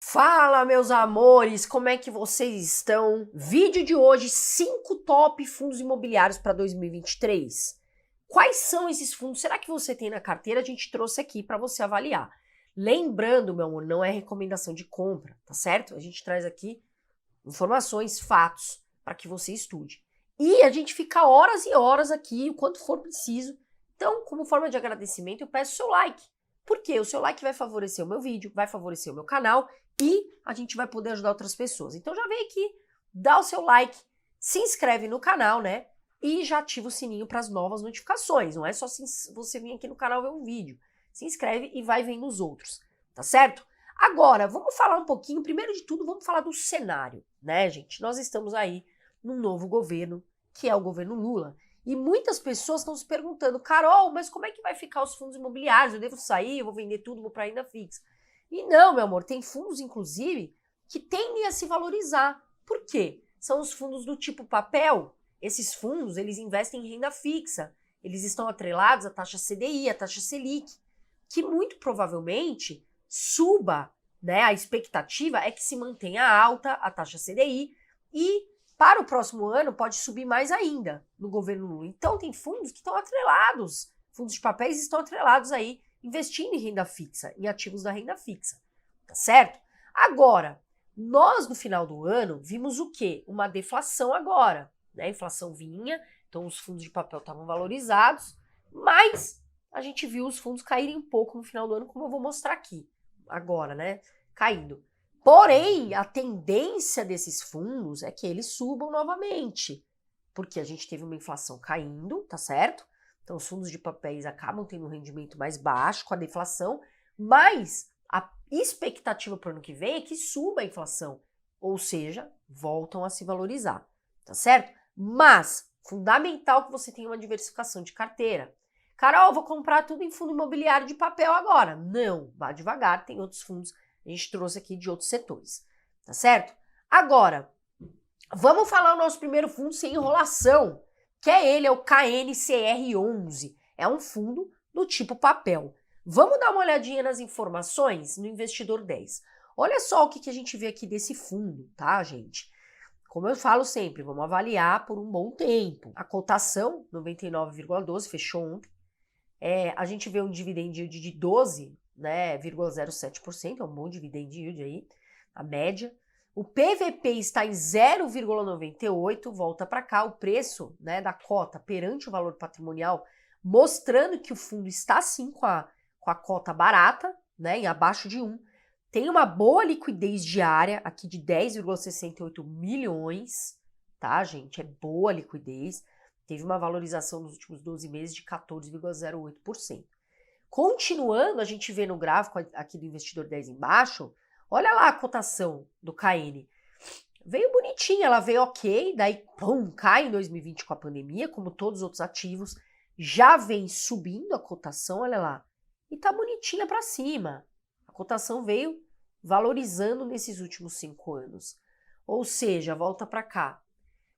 Fala, meus amores, como é que vocês estão? Vídeo de hoje, 5 top fundos imobiliários para 2023. Quais são esses fundos? Será que você tem na carteira? A gente trouxe aqui para você avaliar. Lembrando, meu amor, não é recomendação de compra, tá certo? A gente traz aqui informações, fatos, para que você estude. E a gente fica horas e horas aqui, o quanto for preciso. Então, como forma de agradecimento, eu peço seu like. Por quê? O seu like vai favorecer o meu vídeo, vai favorecer o meu canal e a gente vai poder ajudar outras pessoas. Então já vem aqui, dá o seu like, se inscreve no canal, né? E já ativa o sininho para as novas notificações. Não é só você vir aqui no canal ver um vídeo. Se inscreve e vai vendo os outros, tá certo? Agora, vamos falar um pouquinho, primeiro de tudo, vamos falar do cenário, né, gente? Nós estamos aí num novo governo, que é o governo Lula. E muitas pessoas estão se perguntando, Carol, mas como é que vai ficar os fundos imobiliários? Eu devo sair, eu vou vender tudo, vou para renda fixa. E não, meu amor, tem fundos, inclusive, que tendem a se valorizar. Por quê? São os fundos do tipo papel. Esses fundos, eles investem em renda fixa. Eles estão atrelados à taxa CDI, à taxa Selic, que muito provavelmente suba, né? A expectativa é que se mantenha alta a taxa CDI e para o próximo ano pode subir mais ainda no governo Lula. Então tem fundos que estão atrelados, fundos de papéis estão atrelados aí, investindo em renda fixa, em ativos da renda fixa, tá certo? Agora, nós no final do ano vimos o quê? Uma deflação agora, né? A inflação vinha, então os fundos de papel estavam valorizados, mas a gente viu os fundos caírem um pouco no final do ano, como eu vou mostrar aqui agora, né? Caindo. Porém, a tendência desses fundos é que eles subam novamente, porque a gente teve uma inflação caindo, tá certo? Então, os fundos de papéis acabam tendo um rendimento mais baixo com a deflação, mas a expectativa para o ano que vem é que suba a inflação, ou seja, voltam a se valorizar, tá certo? Mas, fundamental que você tenha uma diversificação de carteira. Carol, vou comprar tudo em fundo imobiliário de papel agora. Não, vá devagar, tem outros fundos a gente trouxe aqui de outros setores, tá certo? Agora, vamos falar o nosso primeiro fundo sem enrolação, que é ele, é o KNCR11. É um fundo do tipo papel. Vamos dar uma olhadinha nas informações no Investidor 10. Olha só o que a gente vê aqui desse fundo, tá, gente? Como eu falo sempre, vamos avaliar por um bom tempo. A cotação, 99,12, fechou ontem. A gente vê um dividend yield de 12, né, 0,07%, é um bom dividend yield aí, a média. O PVP está em 0,98, volta para cá, o preço, né, da cota perante o valor patrimonial, mostrando que o fundo está sim com a cota barata, né, em abaixo de 1. Tem uma boa liquidez diária aqui de 10,68 milhões, tá, gente? É boa liquidez. Teve uma valorização nos últimos 12 meses de 14,08%. Continuando, a gente vê no gráfico aqui do Investidor 10 embaixo, olha lá a cotação do KN. Veio bonitinha, ela veio ok, daí pum, cai em 2020 com a pandemia, como todos os outros ativos. Já vem subindo a cotação, olha lá, e tá bonitinha para cima. A cotação veio valorizando nesses últimos 5 anos. Ou seja, volta para cá.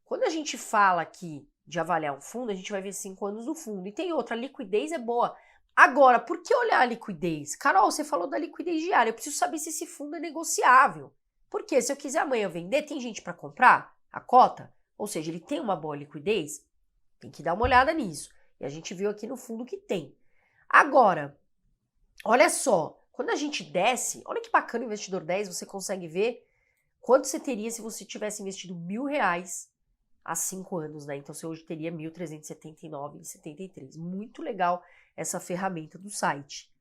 Quando a gente fala aqui de avaliar um fundo, a gente vai ver 5 anos do fundo. E tem outra, a liquidez é boa. Agora, por que olhar a liquidez? Carol, você falou da liquidez diária. Eu preciso saber se esse fundo é negociável. Porque se eu quiser amanhã vender, tem gente para comprar a cota? Ou seja, ele tem uma boa liquidez? Tem que dar uma olhada nisso. E a gente viu aqui no fundo que tem. Agora, olha só, quando a gente desce, olha que bacana o Investidor 10, você consegue ver quanto você teria se você tivesse investido R$1.000 há 5 anos, né? Então você hoje teria 1.379,73. Muito legal essa ferramenta do site.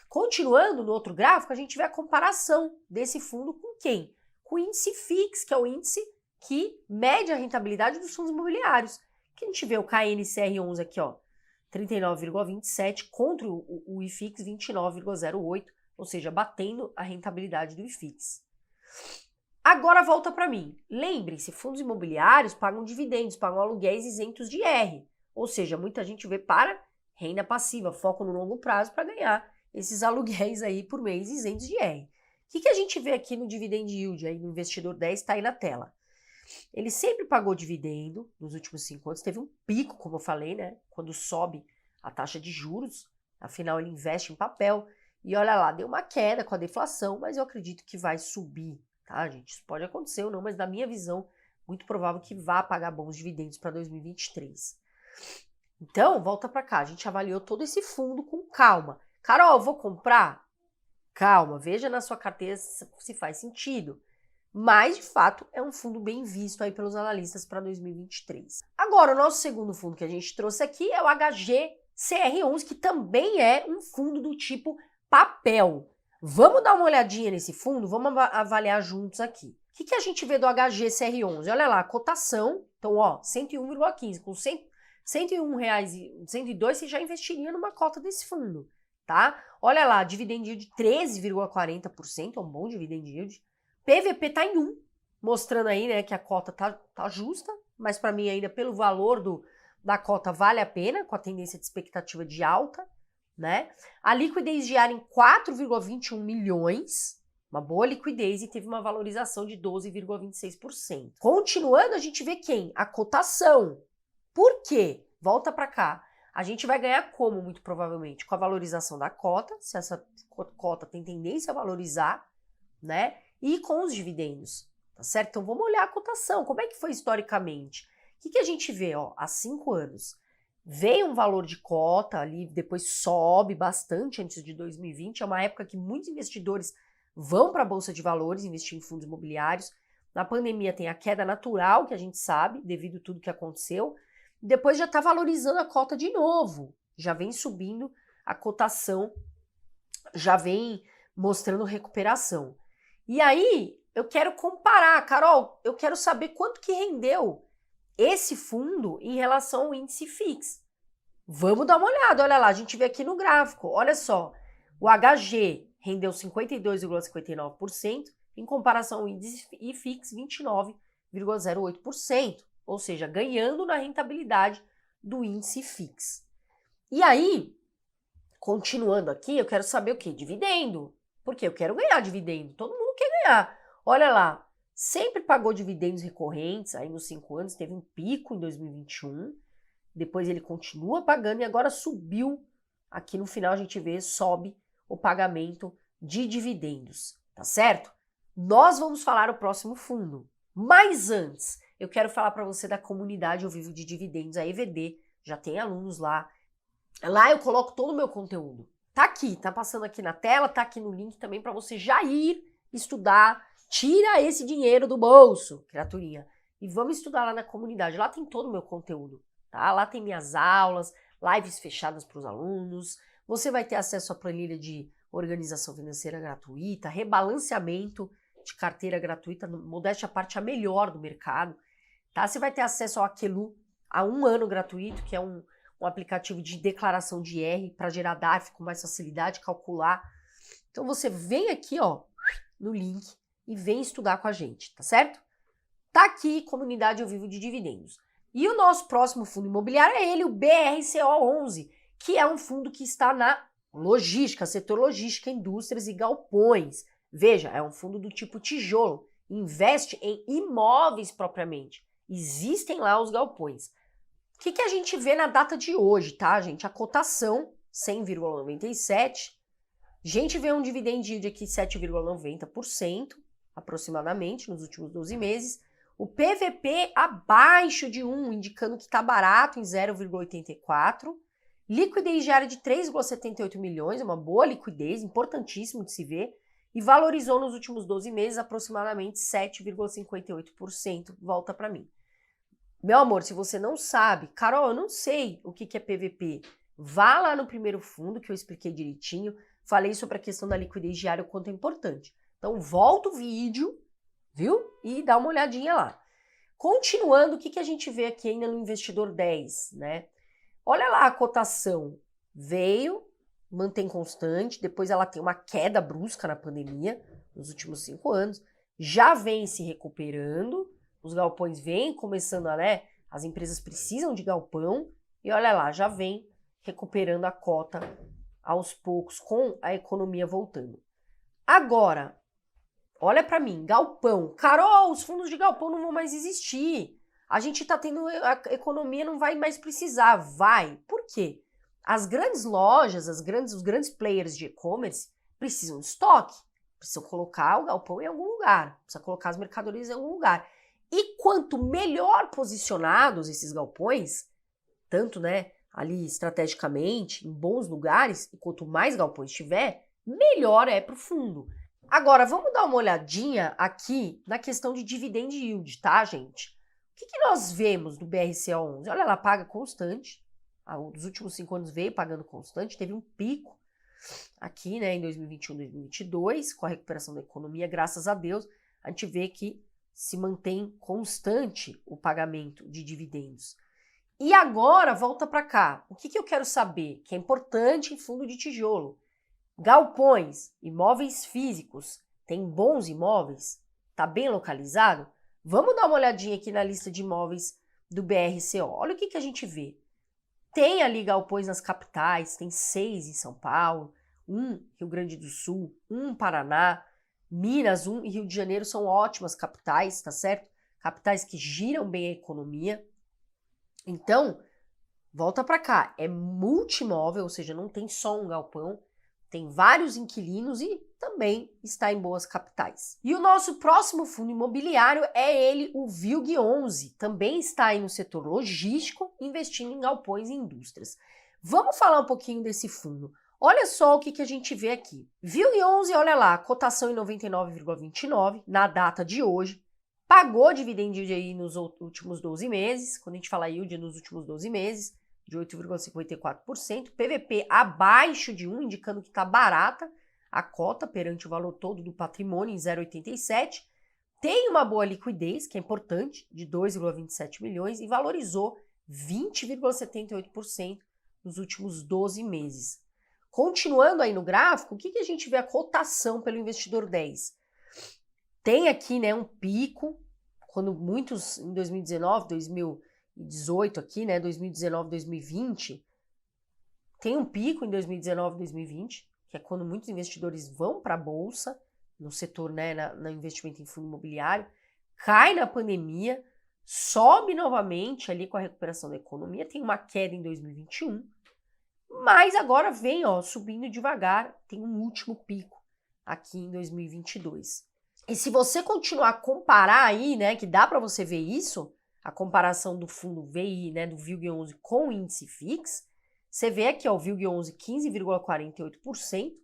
Continuando no outro gráfico, a gente vê a comparação desse fundo com quem? Com o índice FIX, que é o índice que mede a rentabilidade dos fundos imobiliários. Que a gente vê o KNCR11 aqui, ó, 39,27 contra o IFIX 29,08, ou seja, batendo a rentabilidade do IFIX. Agora volta para mim. Lembre-se, fundos imobiliários pagam dividendos, pagam aluguéis isentos de IR. Ou seja, muita gente vê para renda passiva, foco no longo prazo para ganhar esses aluguéis aí por mês isentos de IR. O que a gente vê aqui no Dividend Yield, aí no Investidor 10, está aí na tela. Ele sempre pagou dividendo nos últimos 5 anos, teve um pico, como eu falei, né? Quando sobe a taxa de juros, afinal ele investe em papel. E olha lá, deu uma queda com a deflação, mas eu acredito que vai subir, tá, gente? Isso pode acontecer ou não, mas na minha visão, muito provável que vá pagar bons dividendos para 2023. Então, volta para cá, a gente avaliou todo esse fundo com calma. Carol, eu vou comprar? Calma, veja na sua carteira se faz sentido. Mas, de fato, é um fundo bem visto aí pelos analistas para 2023. Agora, o nosso segundo fundo que a gente trouxe aqui é o HGCR11, que também é um fundo do tipo papel. Vamos dar uma olhadinha nesse fundo? Vamos avaliar juntos aqui. O que a gente vê do HGCR11? Olha lá, a cotação. Então, ó, 101,15. Com R$101, 102, você já investiria numa cota desse fundo, tá? Olha lá, dividend yield de 13,40%, é um bom dividend yield. PVP tá em 1, mostrando aí, né, que a cota tá justa, mas para mim ainda pelo valor da cota vale a pena, com a tendência de expectativa de alta, né? A liquidez diária em 4,21 milhões, uma boa liquidez e teve uma valorização de 12,26%. Continuando, a gente vê quem? A cotação. Por quê? Volta para cá. A gente vai ganhar como, muito provavelmente? Com a valorização da cota, se essa cota tem tendência a valorizar, né? E com os dividendos, tá certo? Então vamos olhar a cotação, como é que foi historicamente? O que a gente vê, ó, há 5 anos? Veio um valor de cota ali, depois sobe bastante antes de 2020, é uma época que muitos investidores vão para a Bolsa de Valores, investir em fundos imobiliários. Na pandemia tem a queda natural, que a gente sabe, devido a tudo que aconteceu. Depois já está valorizando a cota de novo, já vem subindo a cotação, já vem mostrando recuperação. E aí, eu quero comparar, Carol, eu quero saber quanto que rendeu esse fundo em relação ao índice FIX. Vamos dar uma olhada, olha lá, a gente vê aqui no gráfico, olha só, o HG rendeu 52,59%, em comparação ao índice IFIX 29,08%, ou seja, ganhando na rentabilidade do índice FIX. E aí, continuando aqui, eu quero saber o quê? Dividendo. Porque eu quero ganhar dividendo, todo mundo quer ganhar. Olha lá, sempre pagou dividendos recorrentes, aí nos 5 anos teve um pico em 2021, depois ele continua pagando e agora subiu, aqui no final a gente vê, sobe o pagamento de dividendos, tá certo? Nós vamos falar o próximo fundo, mas antes eu quero falar para você da comunidade Eu Vivo de Dividendos, a EVD, já tem alunos lá. Lá eu coloco todo o meu conteúdo. Tá aqui, tá passando aqui na tela, tá aqui no link também para você já ir estudar. Tira esse dinheiro do bolso, criaturinha, e vamos estudar lá na comunidade. Lá tem todo o meu conteúdo, tá? Lá tem minhas aulas, lives fechadas para os alunos. Você vai ter acesso à planilha de organização financeira gratuita, rebalanceamento de carteira gratuita, modéstia à parte, a melhor do mercado, tá? Você vai ter acesso ao Aquelu a 1 ano gratuito, que é um aplicativo de declaração de IR para gerar DARF com mais facilidade, calcular. Então você vem aqui, ó, no link e vem estudar com a gente, tá certo? Tá aqui, Comunidade Eu Vivo de Dividendos. E o nosso próximo fundo imobiliário é ele, o BRCO11, que é um fundo que está na logística, setor logística, indústrias e galpões. Veja, é um fundo do tipo tijolo, investe em imóveis propriamente. Existem lá os galpões. O que a gente vê na data de hoje, tá, gente? A cotação, 100,97. A gente vê um dividend yield aqui 7,90%, aproximadamente, nos últimos 12 meses. O PVP abaixo de 1, indicando que está barato, em 0,84. Liquidez diária de 3,78 milhões, uma boa liquidez, importantíssimo de se ver. E valorizou nos últimos 12 meses aproximadamente 7,58%. Volta para mim. Meu amor, se você não sabe, Carol, eu não sei o que é PVP. Vá lá no primeiro fundo que eu expliquei direitinho. Falei sobre a questão da liquidez diária, o quanto é importante. Então, volta o vídeo, viu? E dá uma olhadinha lá. Continuando, o que a gente vê aqui ainda no Investidor 10, né? Olha lá a cotação. Veio, mantém constante, depois ela tem uma queda brusca na pandemia, nos últimos 5 anos. Já vem se recuperando, os galpões vêm começando a, né? As empresas precisam de galpão, e olha lá, já vem recuperando a cota aos poucos, com a economia voltando. Agora, olha para mim, galpão. Carol, os fundos de galpão não vão mais existir. A gente tá tendo, a economia não vai mais precisar. Vai. Por quê? As grandes lojas, os grandes players de e-commerce precisam de estoque, precisam colocar o galpão em algum lugar, precisam colocar as mercadorias em algum lugar. E quanto melhor posicionados esses galpões, tanto, né, ali estrategicamente, em bons lugares, e quanto mais galpões tiver, melhor é para o fundo. Agora, vamos dar uma olhadinha aqui na questão de dividend yield, tá, gente? O que nós vemos do BRCA11? Olha, ela paga constante. Dos últimos 5 anos veio pagando constante, teve um pico aqui, né, em 2021, 2022, com a recuperação da economia, graças a Deus, a gente vê que se mantém constante o pagamento de dividendos. E agora, volta para cá. O que eu quero saber? Que é importante em fundo de tijolo. Galpões, imóveis físicos, tem bons imóveis? Tá bem localizado? Vamos dar uma olhadinha aqui na lista de imóveis do BRCO. Olha o que a gente vê. Tem ali galpões nas capitais, tem 6 em São Paulo, 1 Rio Grande do Sul, 1 Paraná, Minas, 1 e Rio de Janeiro são ótimas capitais, tá certo? Capitais que giram bem a economia. Então, volta para cá, é multimóvel, ou seja, não tem só um galpão, tem vários inquilinos e também está em boas capitais. E o nosso próximo fundo imobiliário é ele, o VILG11, também está aí no setor logístico, investindo em galpões e indústrias. Vamos falar um pouquinho desse fundo. Olha só o que a gente vê aqui. VILG11, olha lá, cotação em 99,29 na data de hoje, pagou dividend yield aí nos últimos 12 meses, quando a gente fala yield nos últimos 12 meses, de 8,54%, PVP abaixo de 1, indicando que está barata a cota perante o valor todo do patrimônio em 0,87, tem uma boa liquidez, que é importante, de 2,27 milhões e valorizou 20,78% nos últimos 12 meses. Continuando aí no gráfico, o que a gente vê a cotação pelo investidor 10? Tem aqui, né, um pico, quando muitos em 2019, 2018 aqui, né, 2019, 2020, tem um pico em 2019, 2020, que é quando muitos investidores vão para a bolsa, no setor, né, no investimento em fundo imobiliário, cai na pandemia, sobe novamente ali com a recuperação da economia, tem uma queda em 2021, mas agora vem, ó, subindo devagar, tem um último pico aqui em 2022. E se você continuar a comparar aí, né, que dá para você ver isso, a comparação do fundo VI, né, do VILG11 com o índice FIX, você vê aqui, ó, o VILG11 15,48%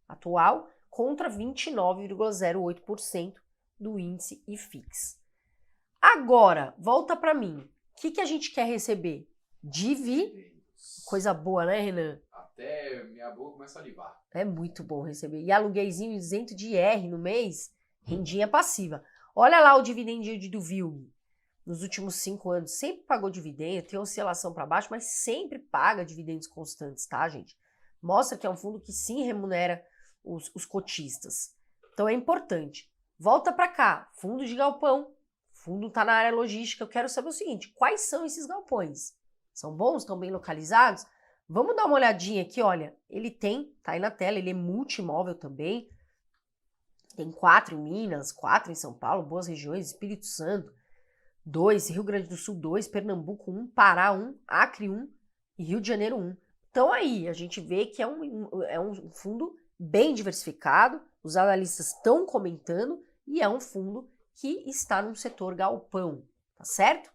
atual contra 29,08% do índice IFIX. Agora, volta para mim. O que a gente quer receber? Coisa boa, né, Renan? Até minha boca começa a salivar. É muito bom receber. E alugueizinho isento de IR no mês, rendinha passiva. Olha lá o dividend yield do VILG. Nos últimos 5 anos, sempre pagou dividendo, tem oscilação para baixo, mas sempre paga dividendos constantes, tá, gente? Mostra que é um fundo que sim remunera os cotistas. Então é importante. Volta para cá, fundo de galpão, fundo tá na área logística. Eu quero saber o seguinte, quais são esses galpões? São bons? Estão bem localizados? Vamos dar uma olhadinha aqui, olha. Ele tem, tá aí na tela, ele é multimóvel também. Tem 4 em Minas, 4 em São Paulo, boas regiões, Espírito Santo, 2, Rio Grande do Sul 2, Pernambuco 1, Pará 1, Acre 1 e Rio de Janeiro 1. Então aí, a gente vê que é um fundo bem diversificado, os analistas estão comentando e é um fundo que está no setor galpão, tá certo?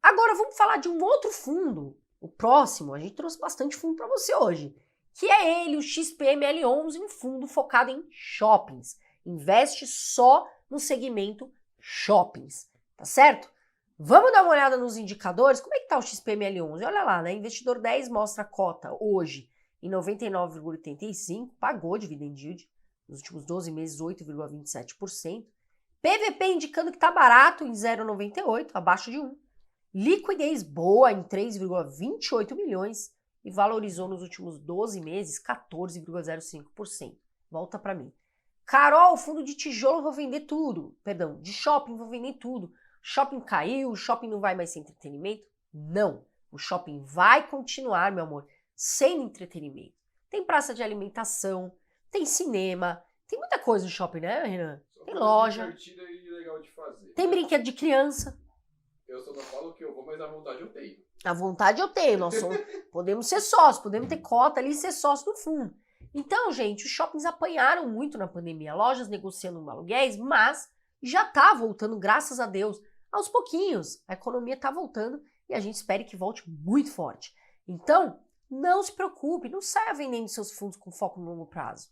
Agora vamos falar de um outro fundo, o próximo, a gente trouxe bastante fundo para você hoje, que é ele, o XPML11, um fundo focado em shoppings, investe só no segmento shoppings. Tá certo? Vamos dar uma olhada nos indicadores? Como é que tá o XPML11? Olha lá, né? Investidor 10 mostra a cota hoje em 99,85, pagou dividend yield nos últimos 12 meses 8,27%. PVP indicando que tá barato em 0,98, abaixo de 1. Liquidez boa em 3,28 milhões e valorizou nos últimos 12 meses 14,05%. Volta para mim. Carol, fundo de tijolo vou vender tudo. Perdão, de shopping vou vender tudo. Shopping caiu, o shopping não vai mais ser entretenimento? Não, o shopping vai continuar, meu amor, sem entretenimento. Tem praça de alimentação, tem cinema, tem muita coisa no shopping, né, Renan? Tem loja. Divertida e legal de fazer. Tem brinquedo de criança. Eu só não falo que eu vou, mas a vontade eu tenho. A vontade eu tenho, podemos ser sócios, podemos ter cota ali e ser sócio do fundo. Então, gente, os shoppings apanharam muito na pandemia, lojas negociando aluguéis, mas já tá voltando, graças a Deus, aos pouquinhos. A economia tá voltando e a gente espera que volte muito forte. Então, não se preocupe, não saia vendendo seus fundos com foco no longo prazo.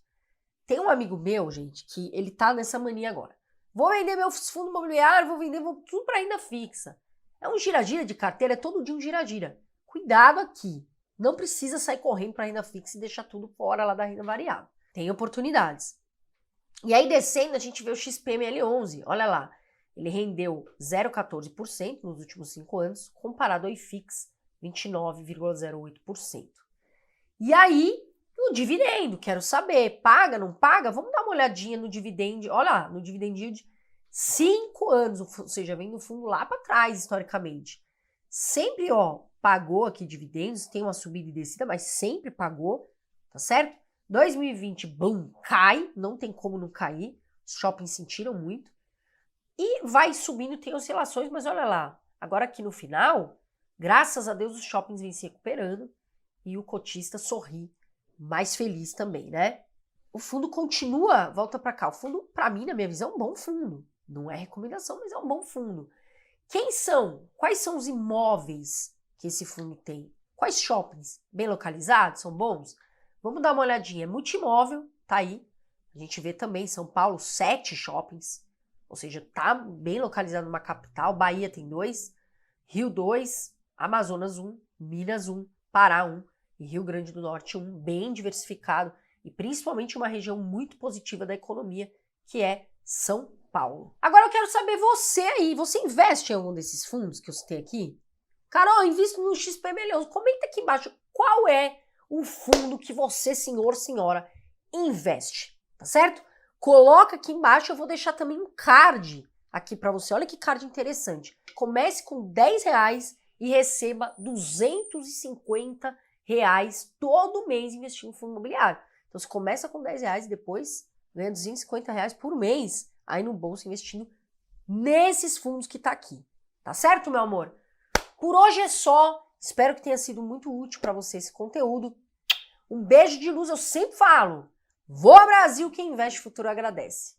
Tem um amigo meu, gente, que ele tá nessa mania agora. Vou vender meus fundos imobiliários, vou tudo para renda fixa. É um gira-gira de carteira, é todo dia um gira-gira. Cuidado aqui. Não precisa sair correndo para renda fixa e deixar tudo fora lá da renda variável. Tem oportunidades. E aí descendo a gente vê o XPML11. Olha lá. Ele rendeu 0,14% nos últimos 5 anos, comparado ao IFIX, 29,08%. E aí, o dividendo, quero saber, paga, não paga? Vamos dar uma olhadinha no dividend, olha lá, no dividend yield, 5 anos, ou seja, vem no fundo lá para trás, historicamente. Sempre, ó, pagou aqui dividendos, tem uma subida e descida, mas sempre pagou, tá certo? 2020, bum, cai, não tem como não cair, os shoppings sentiram muito. E vai subindo, tem oscilações, mas olha lá, agora aqui no final, graças a Deus os shoppings vêm se recuperando e o cotista sorri, mais feliz também, né? O fundo continua, volta para cá, o fundo, para mim, na minha visão, é um bom fundo. Não é recomendação, mas é um bom fundo. Quais são os imóveis que esse fundo tem? Quais shoppings? Bem localizados? São bons? Vamos dar uma olhadinha. Multimóvel, tá aí. A gente vê também São Paulo, 7 shoppings. Ou seja, tá bem localizado numa capital. Bahia tem 2, Rio 2, Amazonas 1, Minas 1, Pará 1 e Rio Grande do Norte 1. Bem diversificado e principalmente uma região muito positiva da economia, que é São Paulo. Agora eu quero saber você aí, você investe em algum desses fundos que eu citei aqui? Carol, invisto no XPML11. Comenta aqui embaixo qual é o fundo que você, senhor, senhora, investe, tá certo? Coloca aqui embaixo, eu vou deixar também um card aqui para você. Olha que card interessante. Comece com R$10 e receba R$250 todo mês investindo em fundo imobiliário. Então você começa com R$10 e depois ganha R$250 por mês aí no bolso investindo nesses fundos que tá aqui. Tá certo, meu amor? Por hoje é só. Espero que tenha sido muito útil para você esse conteúdo. Um beijo de luz, eu sempre falo. Voa Brasil, quem investe futuro agradece.